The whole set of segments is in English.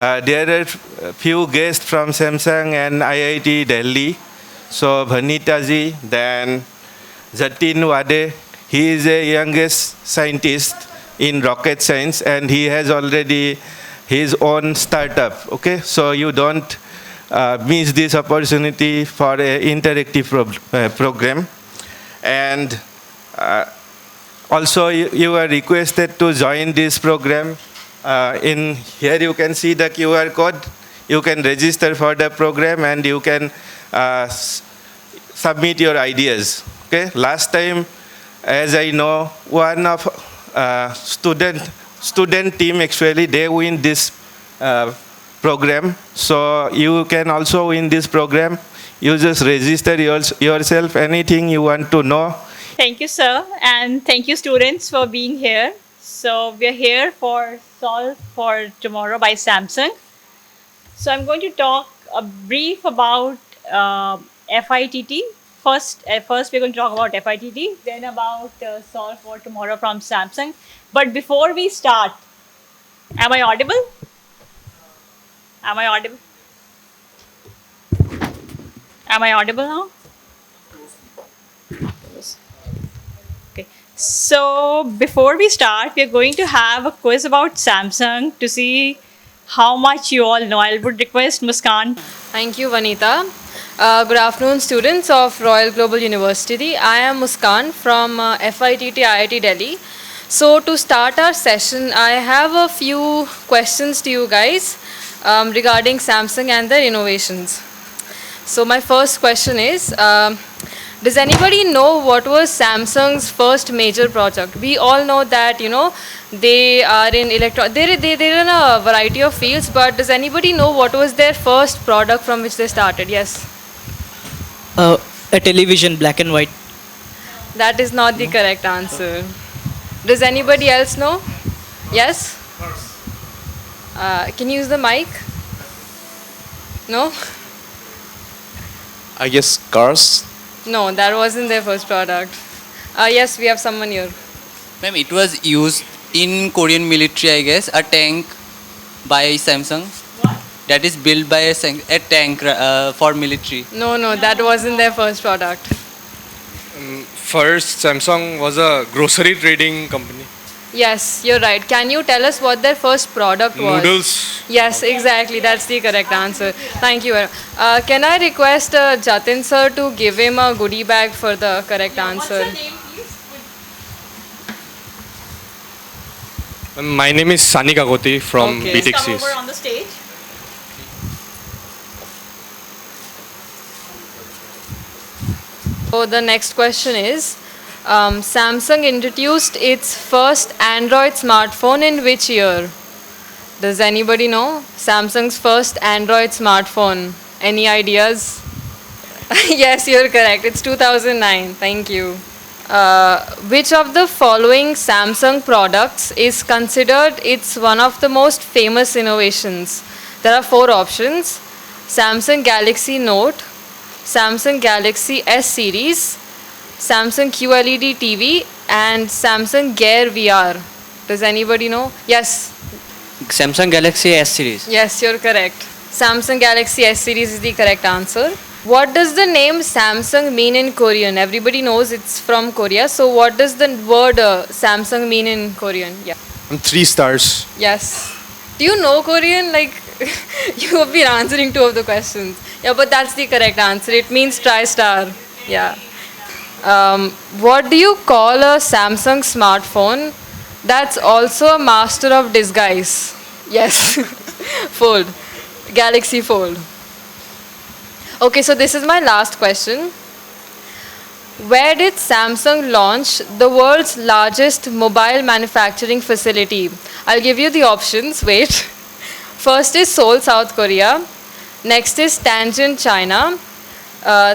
There are few guests from Samsung and IIT Delhi. So Vanita ji, then Jatin Wade, he is a youngest scientist in rocket science and he has already his own startup. Okay, so you don't miss this opportunity for an interactive program. And also you are requested to join this program. In here you can see the QR code. You can register for the program and you can submit your ideas. Okay. Last time, as I know, one of student team actually they win this program. So you can also win this program. You just register yourself. Anything you want to know. Thank you, sir, and thank you, students, for being here. So we're here for Solve for Tomorrow by Samsung. So I'm going to talk a brief about FITT. First we're going to talk about FITT, then about Solve for Tomorrow from Samsung. But before we start, am I audible? Am I audible? Am I audible now? Okay. So before we start, we're going to have a quiz about Samsung to see how much you all know. I would request Muskan. Thank you, Vanita. Good afternoon, students of Royal Global University. I am Muskan from FITT IIT Delhi. So to start our session, I have a few questions to you guys regarding Samsung and their innovations. So my first question is, does anybody know what was Samsung's first major project? We all know that, they are in they're in a variety of fields, but does anybody know what was their first product from which they started? Yes. A television, black and white. That is not the correct answer. Does anybody else know? Yes? Can you use the mic? No? I guess cars. No, that wasn't their first product. Yes, we have someone here. Ma'am, it was used in Korean military, I guess, a tank by Samsung. What? That is built by a tank for military. No, that wasn't their first product. First, Samsung was a grocery trading company. Yes, you're right. Can you tell us what their first product was? Noodles. Yes, exactly. That's the correct answer. Thank you. Can I request Jatin sir to give him a goodie bag for the correct answer? What's your name, please? My name is Sani Kagoti from Okay. Please BTEC come CS. over on the stage. So the next question is, Samsung introduced its first Android smartphone in which year? Does anybody know? Samsung's first Android smartphone. Any ideas? Yes, you're correct. It's 2009. Thank you. Which of the following Samsung products is considered its one of the most famous innovations? There are 4 options. Samsung Galaxy Note, Samsung Galaxy S series, Samsung QLED TV, and Samsung Gear VR. Does anybody know? Yes. Samsung Galaxy S series. Yes, you're correct. Samsung Galaxy S series is the correct answer. What does the name Samsung mean in Korean? Everybody knows it's from Korea. So what does the word Samsung mean in Korean? Yeah. 3 stars. Yes. Do you know Korean? Like, you have been answering 2 of the questions. Yeah, but that's the correct answer. It means tri-star. Yeah. What do you call a Samsung smartphone that's also a master of disguise? Yes. Fold. Galaxy Fold. Okay, so this is my last question. Where did Samsung launch the world's largest mobile manufacturing facility? I'll give you the options. Wait. First is Seoul, South Korea. Next is Tianjin, China.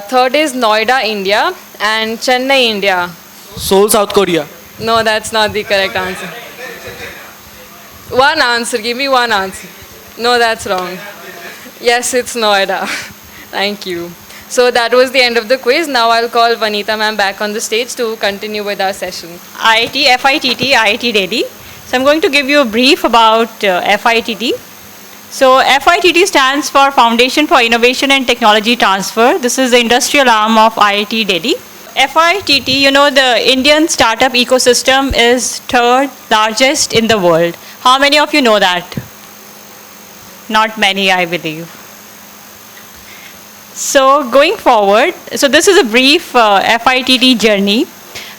Third is Noida, India. And Chennai, India. Seoul, South Korea. No, that's not the correct answer. One answer. Give me one answer. No, that's wrong. Yes, it's Noida. Thank you. So that was the end of the quiz. Now I'll call Vanita ma'am back on the stage to continue with our session. IIT, FITT, IIT Delhi. So I'm going to give you a brief about FITT. So FITT stands for Foundation for Innovation and Technology Transfer. This is the industrial arm of IIT Delhi. FITT, you know, the Indian startup ecosystem is third largest in the world. How many of you know that? Not many, I believe. So going forward, so this is a brief FITT journey.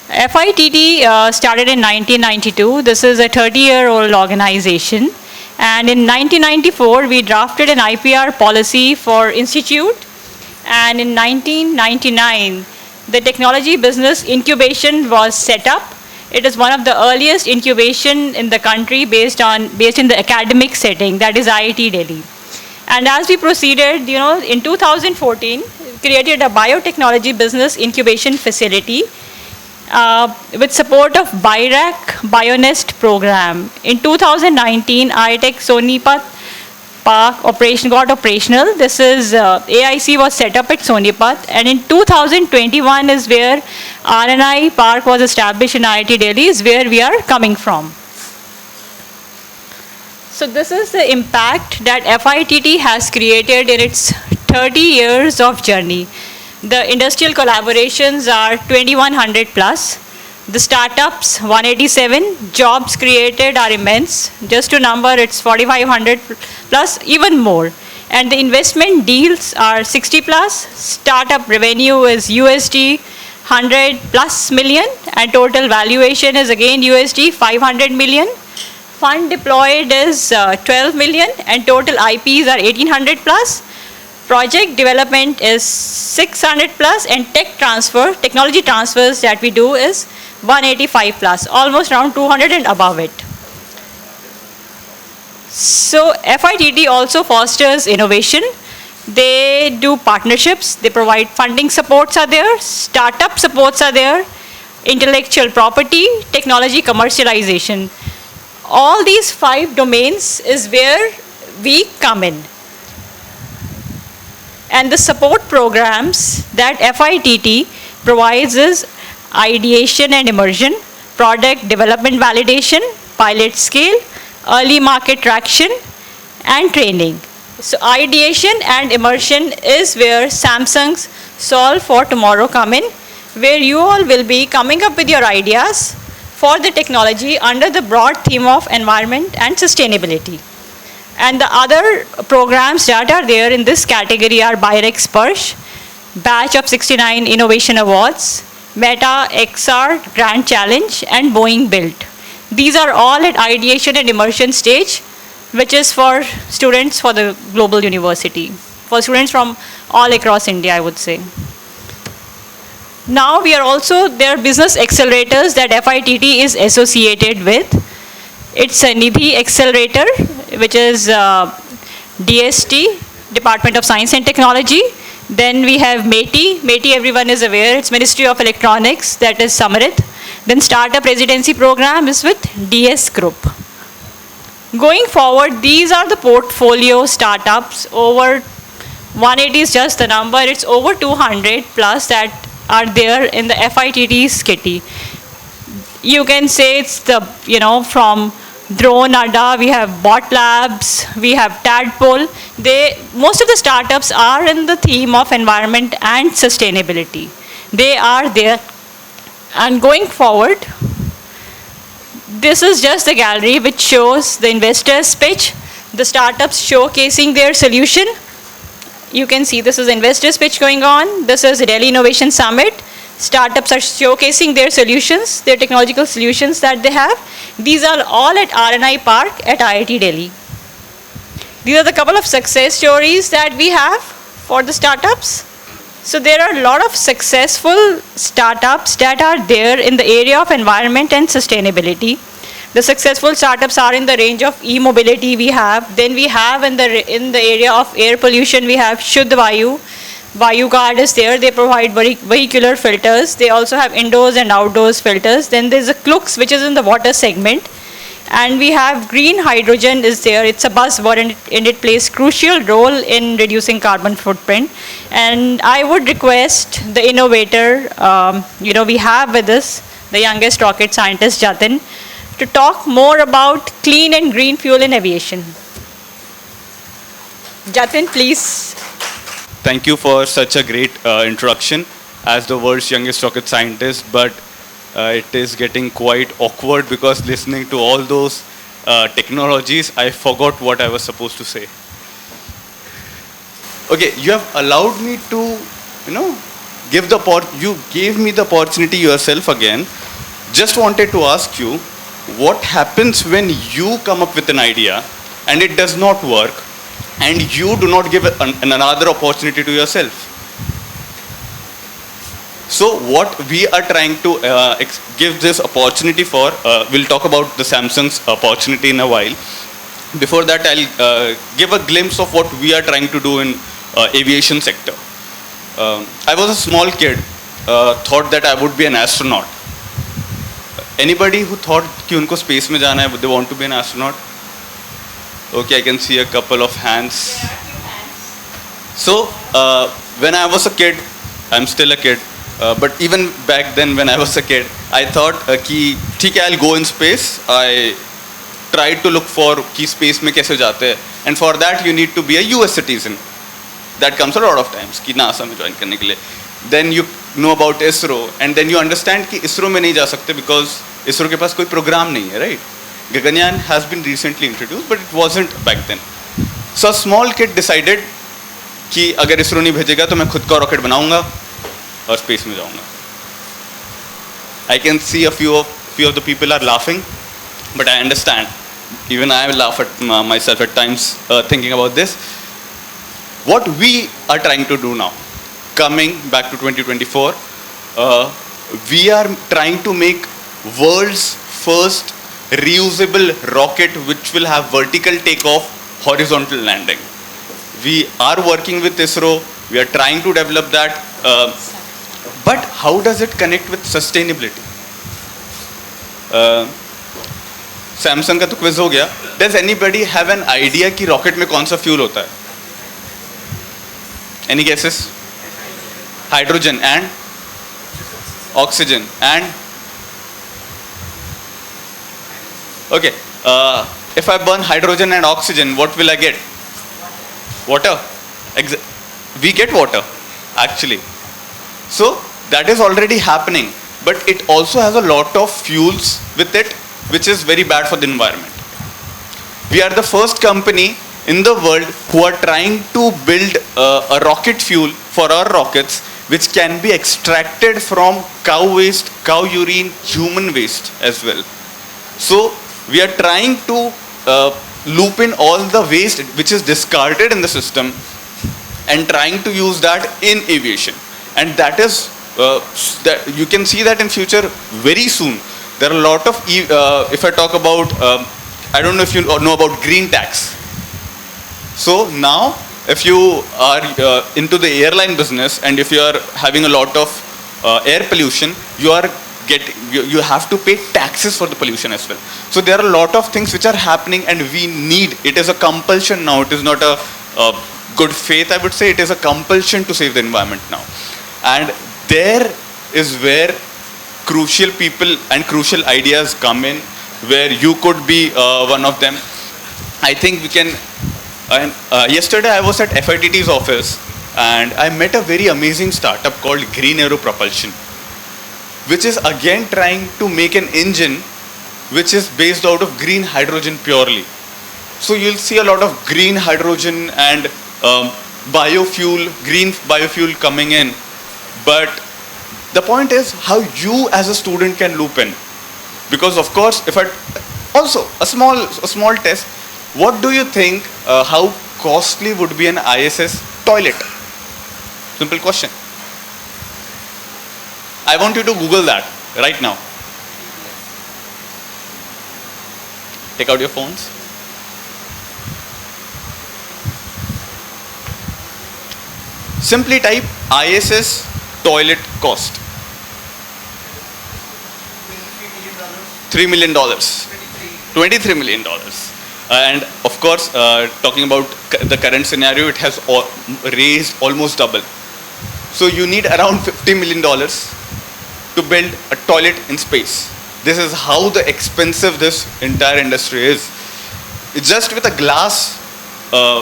FITT started in 1992. This is a 30-year-old organization. And in 1994, we drafted an IPR policy for institute. And in 1999, the technology business incubation was set up. It is one of the earliest incubation in the country based in the academic setting, that is IIT Delhi. And as we proceeded, you know, in 2014, we created a biotechnology business incubation facility with support of BIRAC Bionest program. In 2019, IITech Sonipat Park got operational. This is AIC was set up at Sonipat, and in 2021 is where RNI Park was established in IIT Delhi, is where we are coming from. So this is the impact that FITT has created in its 30 years of journey. The industrial collaborations are 2100 plus. The startups 187, jobs created are immense. Just to number, it's 4500 plus, even more. And the investment deals are 60 plus. Startup revenue is USD 100 plus million, and total valuation is again USD 500 million. Fund deployed is 12 million, and total IPs are 1800 plus. Project development is 600 plus, and technology transfers that we do is 185 plus, almost around 200 and above it. So FITT also fosters innovation. They do partnerships, they provide funding supports are there, startup supports are there, intellectual property, technology commercialization. All these 5 domains is where we come in. And the support programs that FITT provides is ideation and immersion, product development validation, pilot scale, early market traction, and training. So ideation and immersion is where Samsung's Solve for Tomorrow come in, where you all will be coming up with your ideas for the technology under the broad theme of environment and sustainability. And the other programs that are there in this category are BIREX Sparsh, Batch of 69 Innovation Awards, Meta XR Grand Challenge, and Boeing Built. These are all at ideation and immersion stage, which is for students for the global university, for students from all across India, I would say. Now there are business accelerators that FITT is associated with. It's a Nidhi Accelerator, which is DST, Department of Science and Technology. Then we have METI. METI, everyone is aware, it's Ministry of Electronics, that is Samrit. Then Startup Residency Program is with DS Group. Going forward, these are the portfolio startups. Over 180 is just the number, it's over 200 plus that are there in the FITT's kitty. You can say it's the, from Drone Adda, we have Bot Labs, we have Tadpole. Most of the startups are in the theme of environment and sustainability. They are there. And going forward, this is just a gallery which shows the investors' pitch, the startups showcasing their solution. You can see this is investors' pitch going on. This is Delhi Innovation Summit. Startups are showcasing their solutions, their technological solutions that they have. These are all at RNI Park at IIT Delhi. These are the couple of success stories that we have for the startups. So there are a lot of successful startups that are there in the area of environment and sustainability. The successful startups are in the range of e-mobility we have. Then we have in the area of air pollution, we have Shuddh Vayu. Vayu Guard is there. They provide vehicular filters. They also have indoors and outdoors filters. Then there's a Klux, which is in the water segment. And we have green hydrogen is there. It's a buzzword and it plays crucial role in reducing carbon footprint. And I would request the innovator, we have with us the youngest rocket scientist, Jatin, to talk more about clean and green fuel in aviation. Jatin, please. Thank you for such a great introduction as the world's youngest rocket scientist, but it is getting quite awkward because listening to all those technologies, I forgot what I was supposed to say. Okay, you have allowed me to, you gave me the opportunity yourself again. Just wanted to ask you, what happens when you come up with an idea and it does not work and you do not give another opportunity to yourself? So what we are trying to give this opportunity for, we'll talk about the Samsung's opportunity in a while. Before that, I'll give a glimpse of what we are trying to do in aviation sector. I was a small kid, thought that I would be an astronaut. Anybody who thought कि उनको space में जाना है, they want to be an astronaut? Okay, I can see a couple of hands. So, when I was a kid, I'm still a kid, but even back then when I was a kid, I thought कि ठीक है, I'll go in space. I tried to look for कि space में कैसे जाते हैं, and for that you need to be a US citizen. That comes a lot of times कि NASA में join करने के लिए. Then you know about ISRO, and then you understand कि ISRO में नहीं जा सकते because ISRO के पास कोई program नहीं है, right? Gaganyaan has been recently introduced, but it wasn't back then. So a small kid decided कि अगर ISRO नहीं भेजेगा तो मैं खुद का rocket बनाऊंगा और space में जाऊंगा. I can see a few of the people are laughing, but I understand. Even I laugh at myself at times thinking about this. What we are trying to do now, coming back to 2024, we are trying to make world's first reusable rocket which will have vertical takeoff, horizontal landing. We are working with ISRO, we are trying to develop that, but how does it connect with sustainability? Samsung का तो quiz हो गया. Does anybody have an idea कि rocket में कौन सा fuel होता है? Any guesses? Hydrogen and oxygen and okay. If I burn hydrogen and oxygen, what will I get? Water. We get water, actually. So that is already happening, but it also has a lot of fuels with it, which is very bad for the environment. We are the first company in the world who are trying to build a rocket fuel for our rockets which can be extracted from cow waste, cow urine, human waste as well. So we are trying to loop in all the waste which is discarded in the system and trying to use that in aviation. And that is, that you can see that in future very soon. There are a lot of, if I talk about, I don't know if you know about green tax. So now, if you are into the airline business and if you are having a lot of air pollution, you have to pay taxes for the pollution as well. So there are a lot of things which are happening and we need, it is a compulsion now, it is not a good faith, I would say, it is a compulsion to save the environment now. And there is where crucial people and crucial ideas come in, where you could be one of them. I think we can. Yesterday I was at FITT's office and I met a very amazing startup called Green Aero Propulsion, which is again trying to make an engine which is based out of green hydrogen purely. So you'll see a lot of green hydrogen and biofuel, green biofuel coming in. But the point is how you as a student can loop in. Because of course, if I also a small test, what do you think, how costly would be an ISS toilet? Simple question. I want you to Google that right now. Take out your phones. Simply type ISS toilet cost. $3 million. $23 million. And of course, talking about the current scenario, it has raised almost double. So you need around $50 million to build a toilet in space. This is how the expensive this entire industry is. It's just with a glass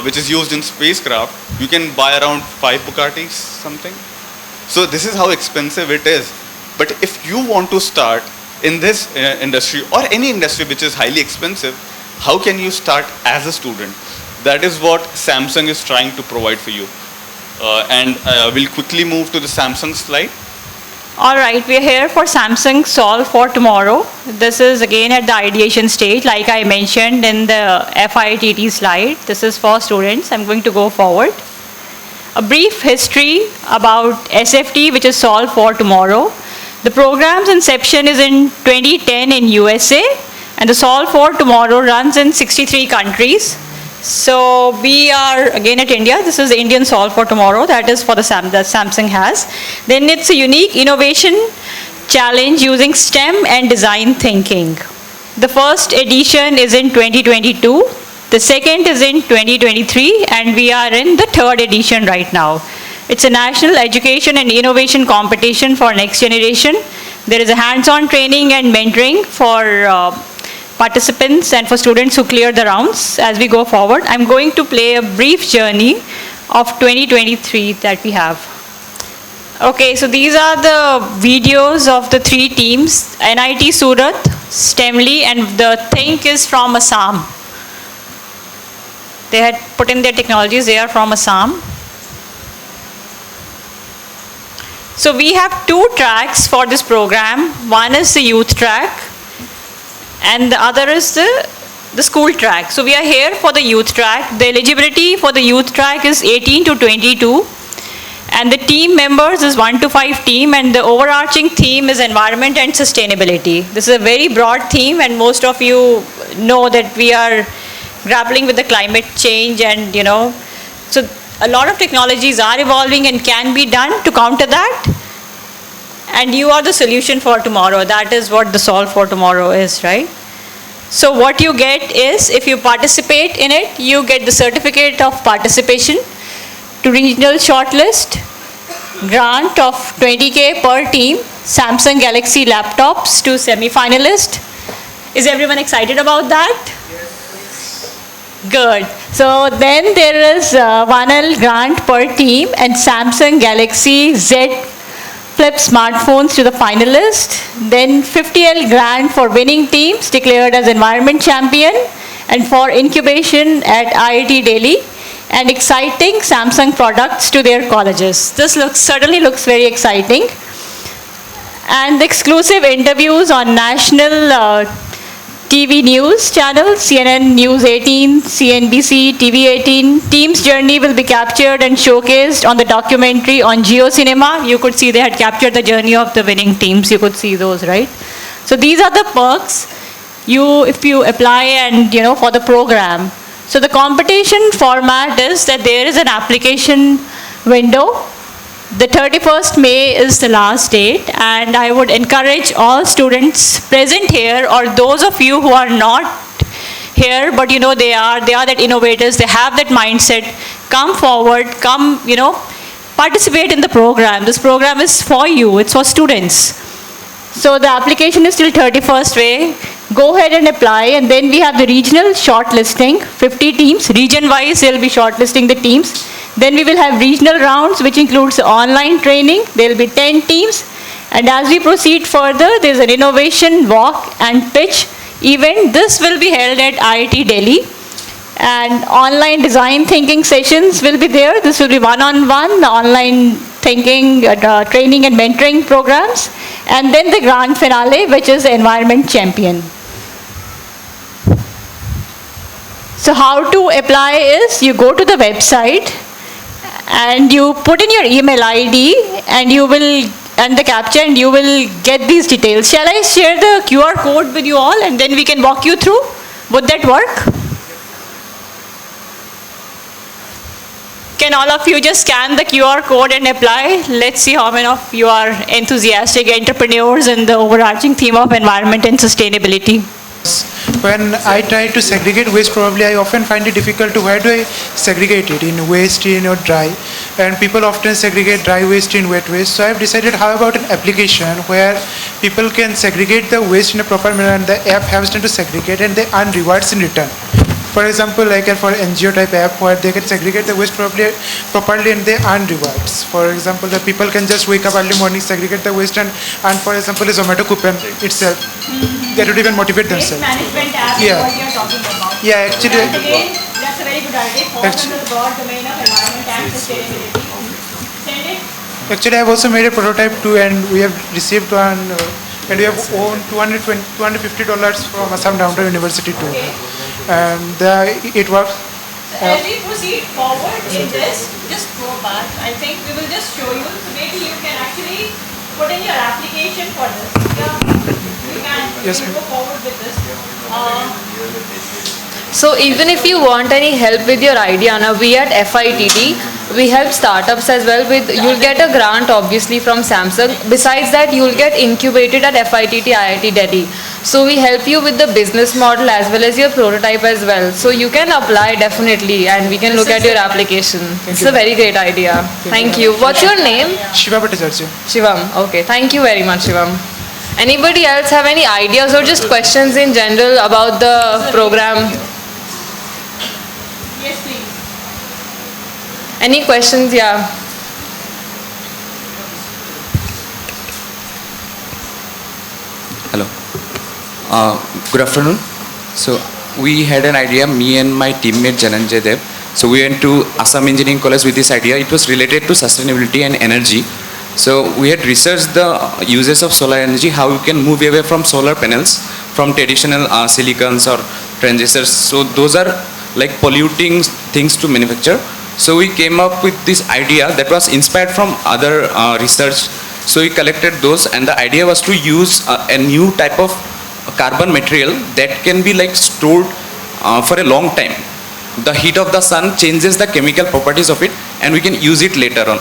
which is used in spacecraft, you can buy around 5 Bugattis, something. So this is how expensive it is. But if you want to start in this industry or any industry which is highly expensive, how can you start as a student? That is what Samsung is trying to provide for you. And we'll quickly move to the Samsung slide. All right, we're here for Samsung Solve for Tomorrow. This is again at the ideation stage, like I mentioned in the FITT slide. This is for students. I'm going to go forward. A brief history about SFT, which is Solve for Tomorrow. The program's inception is in 2010 in USA, and the Solve for Tomorrow runs in 63 countries. So we are again at India. This is the Indian Solve for Tomorrow. That is for that Samsung has. Then it's a unique innovation challenge using STEM and design thinking. The first edition is in 2022. The second is in 2023, and we are in the third edition right now. It's a national education and innovation competition for next generation. There is a hands-on training and mentoring for participants and for students who clear the rounds. As we go forward, I'm going to play a brief journey of 2023 that we have. Okay, so these are the videos of the three teams, NIT Surat, STEMly, and the Think is from Assam. They had put in their technologies, they are from Assam. So we have two tracks for this program. One is the youth track, and the other is the school track. So we are here for the youth track. The eligibility for the youth track is 18 to 22. And the team members is 1 to 5 team, and the overarching theme is environment and sustainability. This is a very broad theme, and most of you know that we are grappling with the climate change, and so a lot of technologies are evolving and can be done to counter that. And you are the solution for tomorrow. That is what the Solve for Tomorrow is, right? So what you get is, if you participate in it, you get the certificate of participation to regional shortlist, grant of 20K per team, Samsung Galaxy laptops to semi-finalist. Is everyone excited about that? Yes. Good. So then there is 1L grant per team and Samsung Galaxy Z Flip smartphones to the finalist. Then 50L grant for winning teams declared as environment champion, and for incubation at IIT Delhi, and exciting Samsung products to their colleges. This certainly looks very exciting. And exclusive interviews on national TV news channels, CNN News 18, CNBC, TV 18. Team's journey will be captured and showcased on the documentary on Geo Cinema. You could see they had captured the journey of the winning teams. You could see those, right? So these are the perks if you apply and for the program. So the competition format is that there is an application window. The 31st May is the last date, and I would encourage all students present here, or those of you who are not here, but they are that innovators, they have that mindset, come forward, come, participate in the program. This program is for you, it's for students. So the application is till 31st May. Go ahead and apply, and then we have the regional shortlisting, 50 teams. Region-wise, they'll be shortlisting the teams. Then we will have regional rounds, which includes online training. There will be 10 teams. And as we proceed further, there's an innovation walk and pitch event. This will be held at IIT Delhi. And online design thinking sessions will be there. This will be one-on-one, the online thinking, training and mentoring programs. And then the grand finale, which is the environment champion. So how to apply is, you go to the website and you put in your email ID and the captcha, and you will get these details. Shall I share the QR code with you all, and then we can walk you through? Would that work? Can all of you just scan the QR code and apply? Let's see how many of you are enthusiastic entrepreneurs in the overarching theme of environment and sustainability. When I try to segregate waste, probably I often find it difficult to, where do I segregate it, in waste, in or dry? And people often segregate dry waste in wet waste. So I've decided, how about an application where people can segregate the waste in a proper manner, and the app helps them to segregate, and they earn rewards in return. For example, like for NGO type app where they can segregate the waste properly and they earn rewards. For example, the people can just wake up early morning, segregate the waste and earn, for example, a Zomato coupon itself. That would even motivate Waste themselves. management app is Yeah. what you're talking about. Yeah, actually. And again, that's a very good idea. Falls Actu- under the broad domain of environment and sustainability. Send it. Actually, I've also made a prototype too, and we have received one, and we have won $250 from Assam Downtown University too. Okay. And it works. So as we proceed forward in this, just go back. I think we will just show you. So maybe you can actually put in your application for this. Yeah, you can. Yes, You ma'am. go forward with this. So even if you want any help with your idea, now we at FITT, we help startups as well with, you'll get a grant obviously from Samsung. Besides that, you'll get incubated at FITT IIT Delhi. So we help you with the business model as well as your prototype as well. So you can apply definitely and we can look at your application. It's a very great idea. Thank you. What's your name? Shiva Bhattacharya. Shivam. Okay. Thank you very much, Shivam. Anybody else have any ideas or just questions in general about the program? Yes, please. Any questions? Yeah. Hello. Good afternoon. So we had an idea, me and my teammate Jananjay Dev. So we went to Assam Engineering College with this idea. It was related to sustainability and energy. So we had researched the uses of solar energy, how you can move away from solar panels, from traditional silicons or transistors. So those are like polluting things to manufacture. So we came up with this idea that was inspired from other research. So we collected those, and the idea was to use a new type of carbon material that can be like stored for a long time. The heat of the sun changes the chemical properties of it, and we can use it later on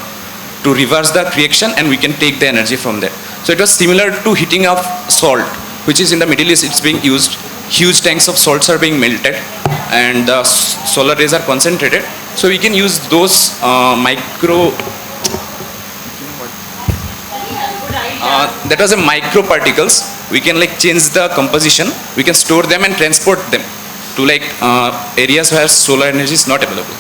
to reverse the reaction, and we can take the energy from there. So it was similar to heating of salt, which is in the Middle East, it's being used. Huge tanks of salts are being melted, and the solar rays are concentrated. So we can use those that was a microparticles. We can like change the composition. We can store them and transport them to like areas where solar energy is not available.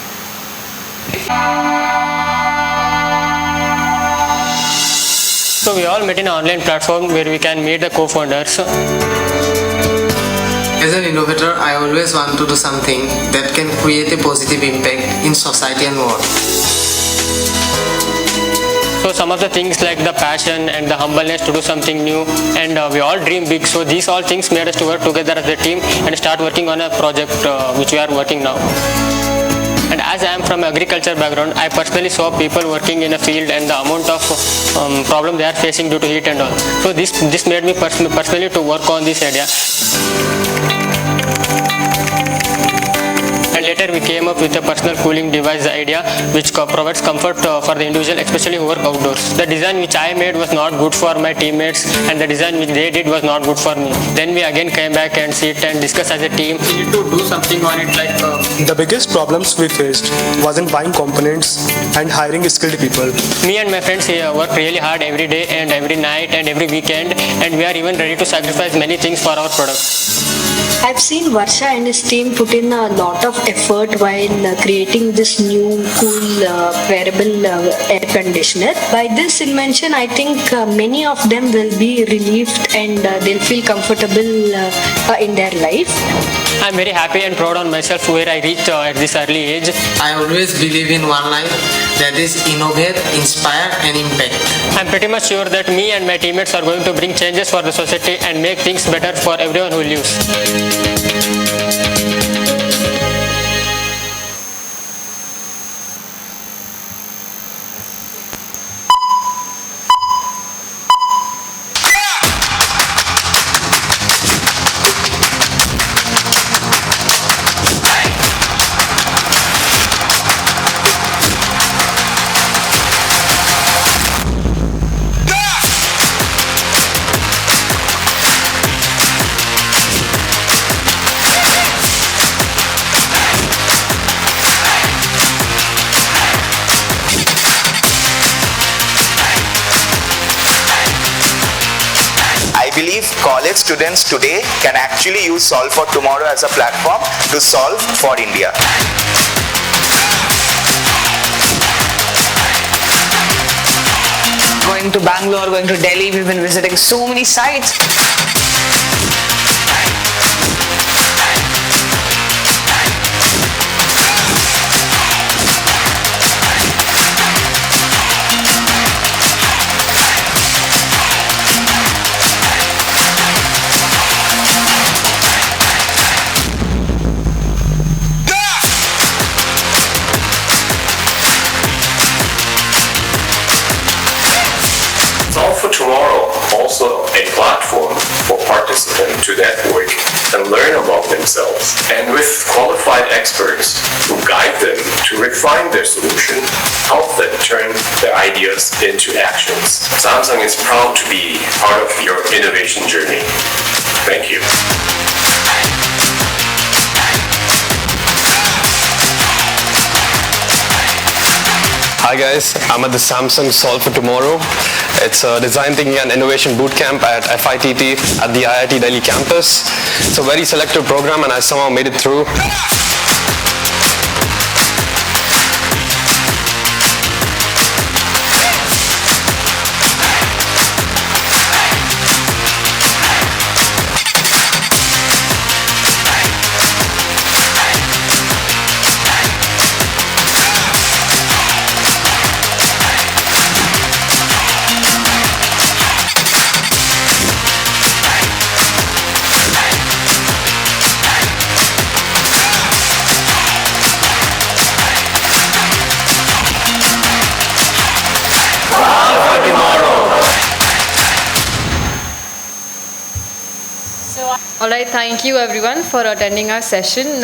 So we all met in an online platform where we can meet the co-founders. As an innovator, I always want to do something that can create a positive impact in society and world. So some of the things like the passion and the humbleness to do something new, and we all dream big. So these all things made us to work together as a team and start working on a project which we are working now. And as I am from agriculture background, I personally saw people working in a field and the amount of problem they are facing due to heat and all. So this made me personally to work on this idea. And later we came up with a personal cooling device idea which provides comfort for the individual, especially who work outdoors. The design which I made was not good for my teammates, and the design which they did was not good for me. Then we again came back and sit and discuss as a team. We need to do something on it like... The biggest problems we faced wasn't buying components and hiring skilled people. Me and my friends work really hard every day and every night and every weekend, and we are even ready to sacrifice many things for our product. I've seen Varsha and his team put in a lot of effort while creating this new cool wearable air conditioner. By this invention, I think many of them will be relieved and they'll feel comfortable in their life. I'm very happy and proud on myself where I reached at this early age. I always believe in one line, that is innovate, inspire and impact. I'm pretty much sure that me and my teammates are going to bring changes for the society and make things better for everyone who lives. college students today can actually use Solve for Tomorrow as a platform to solve for India. Going to Bangalore, going to Delhi, we've been visiting so many sites. Solve for Tomorrow, also a platform for participants to network and learn about themselves, and with qualified experts who guide them to refine their solution, help them turn their ideas into actions. Samsung is proud to be part of your innovation journey. Thank you. Hi guys, I'm at the Samsung Solve for Tomorrow. It's a design thinking and innovation bootcamp at FITT at the IIT Delhi campus. It's a very selective program and I somehow made it through. Alright, thank you everyone for attending our session.